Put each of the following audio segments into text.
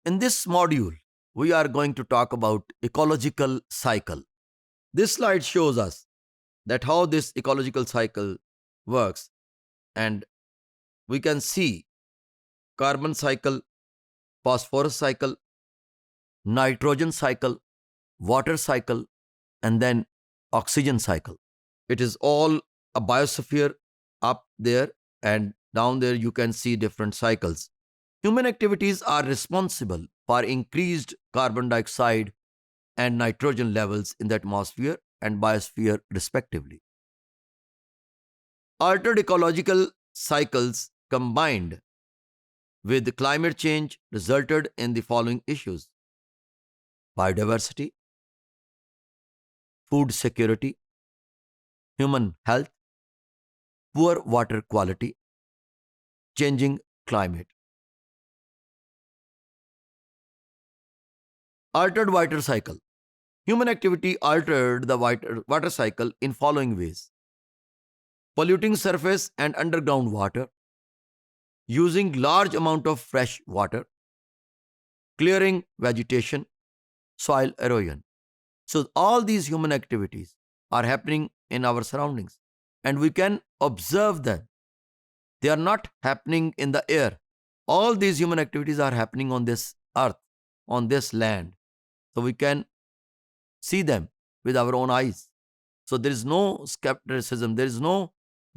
In this module, we are going to talk about ecological cycle. This slide shows us that how this ecological cycle works, and we can see carbon cycle, phosphorus cycle, nitrogen cycle, water cycle, and then oxygen cycle. It is all a biosphere up there, and down there you can see different cycles. Human activities are responsible for increased carbon dioxide and nitrogen levels in the atmosphere and biosphere, respectively. Altered ecological cycles combined with climate change resulted in the following issues: biodiversity, food security, human health, poor water quality, changing climate. Altered water cycle. Human activity altered the water cycle in following ways: polluting surface and underground water, using large amount of fresh water, clearing vegetation, soil erosion. So all these human activities are happening in our surroundings, and we can observe them. They are not happening in the air. All these human activities are happening on this earth, on this land. So we can see them with our own eyes. So there is no skepticism, there is no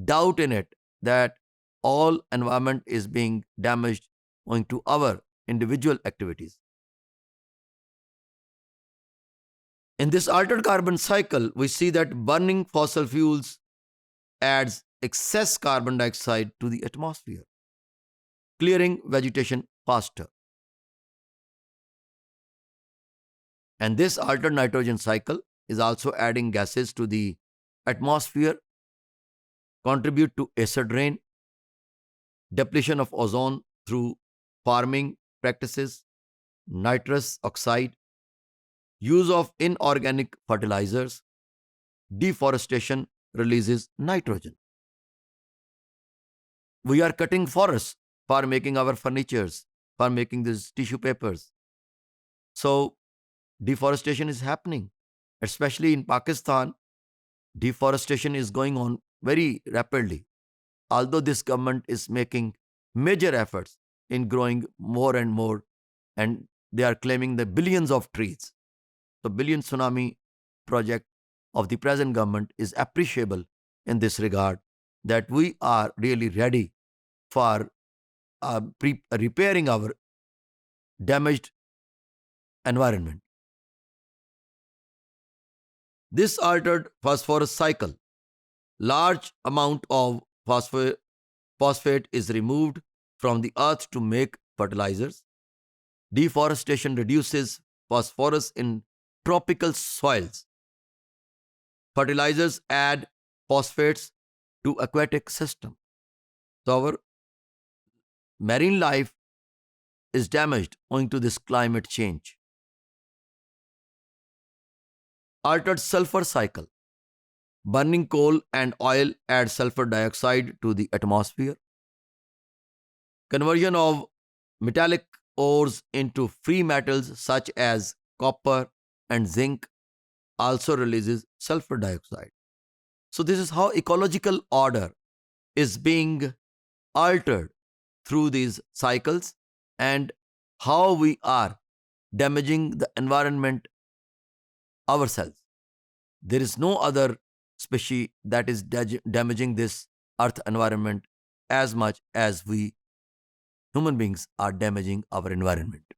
doubt in it that all environment is being damaged owing to our individual activities. In this altered carbon cycle, we see that burning fossil fuels adds excess carbon dioxide to the atmosphere, clearing vegetation faster. And this altered nitrogen cycle is also adding gases to the atmosphere, contribute to acid rain, depletion of ozone through farming practices, nitrous oxide, use of inorganic fertilizers, deforestation releases nitrogen. We are cutting forests for making our furnitures, for making these tissue papers. So deforestation is happening, especially in Pakistan. Deforestation is going on very rapidly. Although this government is making major efforts in growing more and more, and they are claiming the billions of trees. The billion tsunami project of the present government is appreciable in this regard, that we are really ready for repairing our damaged environment. This altered phosphorus cycle, large amount of phosphate is removed from the earth to make fertilizers. Deforestation reduces phosphorus in tropical soils. Fertilizers add phosphates to aquatic system. So our marine life is damaged owing to this climate change. Altered sulfur cycle. Burning coal and oil adds sulfur dioxide to the atmosphere. Conversion of metallic ores into free metals such as copper and zinc also releases sulfur dioxide. So this is how ecological order is being altered through these cycles, and how we are damaging the environment ourselves. There is no other species that is damaging this earth environment as much as we human beings are damaging our environment.